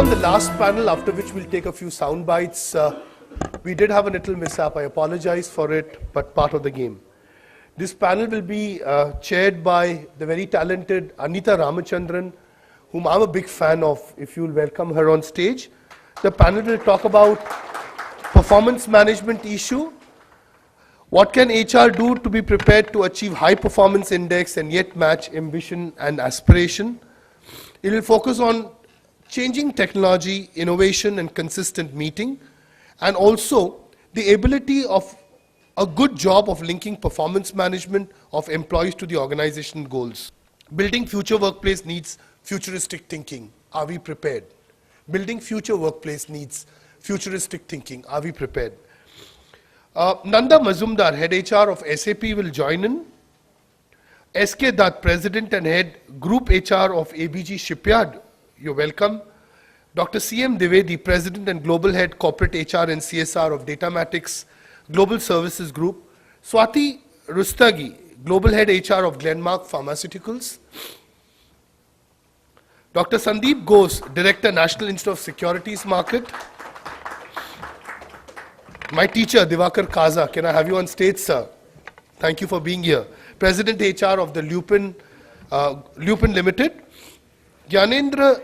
on the last panel, after which we'll take a few sound bites. We did have a little mishap. I apologize for it, but part of the game. This panel will be chaired by the very talented Anita Ramachandran, whom I'm a big fan of. If you'll welcome her on stage. The panel will talk about performance management issue. What can HR do to be prepared to achieve high performance index and yet match ambition and aspiration? It will focus on changing technology, innovation and consistent meeting, and also the ability of a good job of linking performance management of employees to the organization goals. Building future workplace needs futuristic thinking. Are we prepared? Building future workplace needs futuristic thinking. Are we prepared? Nanda Mazumdar, head HR of SAP, will join in. SK Dutt, president and head group HR of ABG Shipyard, you're welcome. Dr. CM Divedi, president and global head corporate HR and CSR of Datamatics Global Services Group. Swati Rustagi, global head HR of Glenmark Pharmaceuticals. Dr. Sandeep Ghose, director, National Institute of Securities Market. My teacher, Divakar Kaza, can I have you on stage, sir? Thank you for being here. President HR of the Lupin Limited. Gyanendra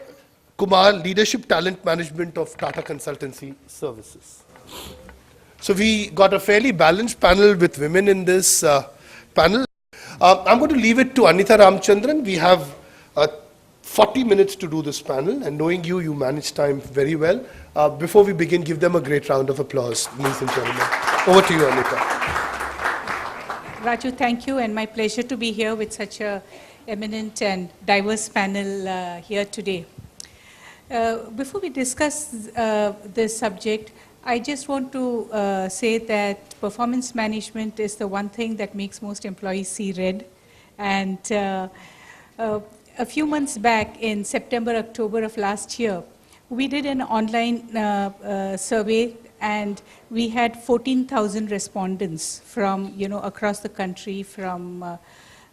Kumar, leadership talent management of Tata Consultancy Services. So we got a fairly balanced panel with women in this panel. I'm going to leave it to Anita Ramachandran. We have 40 minutes to do this panel, and knowing you, you manage time very well. Before we begin, give them a great round of applause, ladies and gentlemen. Over to you, Anita. Raju, thank you, and my pleasure to be here with such a eminent and diverse panel here today. Before we discuss this subject, I just want to say that performance management is the one thing that makes most employees see red. And a few months back, in September, October of last year, we did an online survey, and we had 14,000 respondents from across the country, from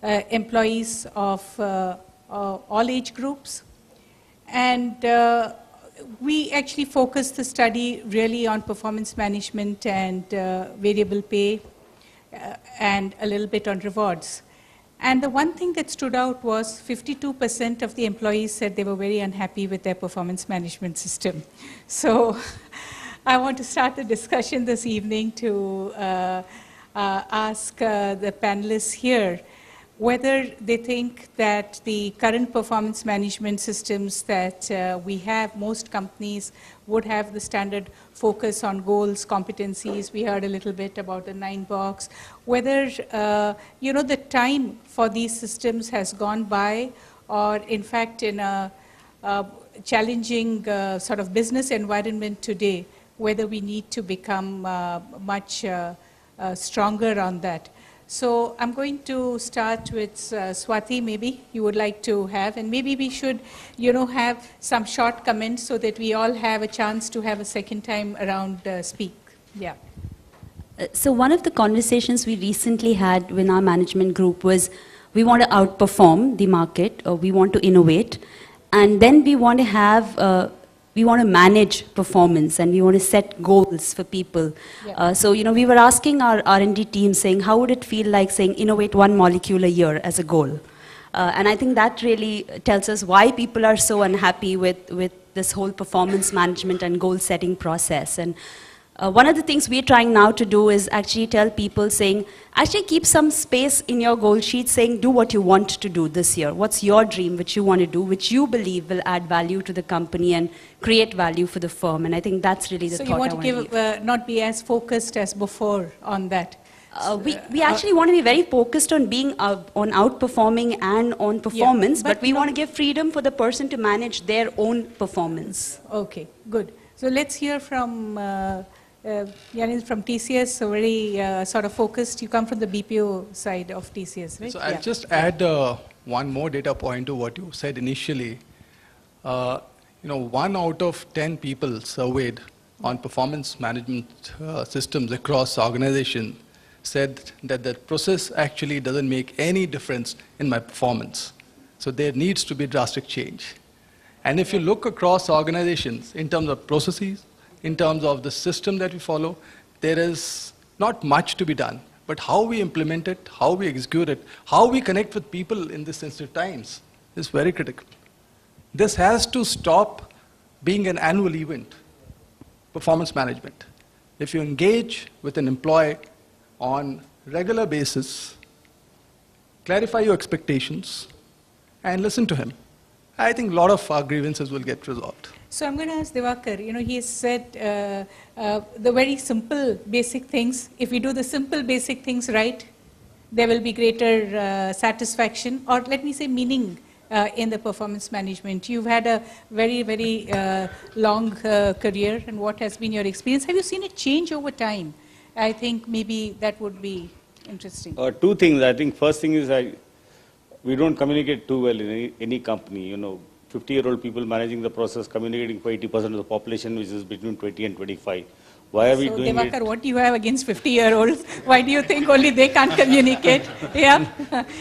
employees of all age groups. And we actually focused the study really on performance management and variable pay and a little bit on rewards. And the one thing that stood out was 52% of the employees said they were very unhappy with their performance management system. So I want to start the discussion this evening to ask the panelists here whether they think that the current performance management systems that we have, most companies would have the standard focus on goals, competencies. We heard a little bit about the 9-box. Whether, the time for these systems has gone by, or in fact in a challenging sort of business environment today, whether we need to become much stronger on that. So I'm going to start with Swati, maybe you would like to have, and maybe we should, have some short comments so that we all have a chance to have a second time around speak. Yeah. So one of the conversations we recently had with our management group was we want to outperform the market, or we want to innovate, and then we want to have we want to manage performance, and we want to set goals for people. Yeah. So, we were asking our R&D team saying, how would it feel like saying innovate 1 molecule a year as a goal? And I think that really tells us why people are so unhappy with this whole performance management and goal setting process. And one of the things we're trying now to do is actually tell people saying, actually keep some space in your goal sheet saying, do what you want to do this year. What's your dream, which you want to do, which you believe will add value to the company and create value for the firm. And I think that's really the thought I want to give. So you want to not be as focused as before on that? We actually want to be very focused on being on outperforming and on performance, yeah, but we want to give freedom for the person to manage their own performance. Okay, good. So let's hear from Yanin from TCS, so very sort of focused. You come from the BPO side of TCS, right? So I'll just add one more data point to what you said initially. 1 out of 10 people surveyed on performance management systems across the organization said that the process actually doesn't make any difference in my performance. So there needs to be drastic change. And if you look across organizations in terms of processes, in terms of the system that we follow, there is not much to be done. But how we implement it, how we execute it, how we connect with people in these sensitive times is very critical. This has to stop being an annual event, performance management. If you engage with an employee on regular basis, clarify your expectations, and listen to him, I think a lot of our grievances will get resolved. So I'm going to ask Diwakar, he has said the very simple basic things. If we do the simple basic things right, there will be greater satisfaction, or let me say meaning in the performance management. You've had a very, very long career, and what has been your experience? Have you seen it change over time? I think maybe that would be interesting. Two things. I think first thing is we don't communicate too well in any company. 50-year-old people managing the process, communicating for 80% of the population, which is between 20 and 25. Why are we doing Diwakar, it? what do you have against 50-year-olds? Why do you think only they can't communicate? Yeah.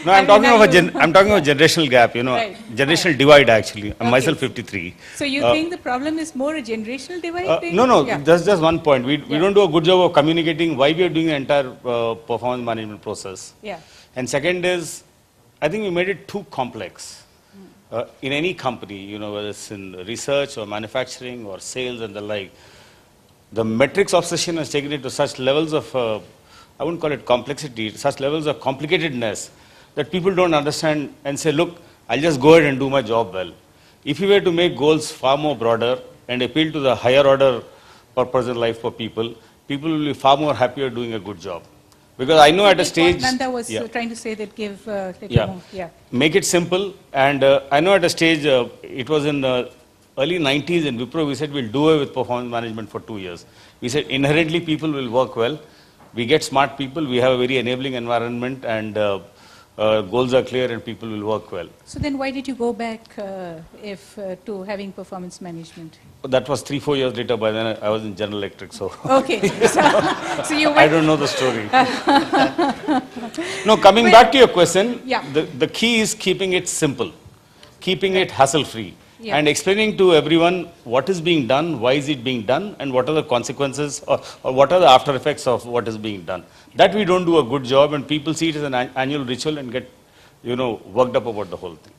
No, I'm talking of a generational gap. Right. Generational divide actually. I'm Okay. myself 53. So you think the problem is more a generational divide? thing? No. Yeah. That's just one point. We Yeah. don't do a good job of communicating why we are doing the entire performance management process. Yeah. And second is, I think we made it too complex. In any company, whether it's in research or manufacturing or sales and the like, the metrics obsession has taken it to such levels of, I wouldn't call it complexity, such levels of complicatedness that people don't understand and say, look, I'll just go ahead and do my job well. If you were to make goals far more broader and appeal to the higher order purpose in life for people, people will be far more happier doing a good job. Because I know at a stage... Nanda was Yeah. trying to say that give Yeah. more. Yeah. Make it simple. And I know at a stage, it was in the early 90s in Wipro, we said we'll do away with performance management for 2 years. We said inherently people will work well. We get smart people, we have a very enabling environment, and goals are clear and people will work well. So then why did you go back to having performance management? That was 3-4 years later. By then I was in General Electric, so Okay. So you I went... don't know the story. No, coming back to your question, Yeah. the key is keeping it simple, keeping it hassle-free, Yeah. and explaining to everyone what is being done, why is it being done, and what are the consequences or what are the after effects of what is being done. That we don't do a good job, and people see it as an annual ritual and get, worked up about the whole thing.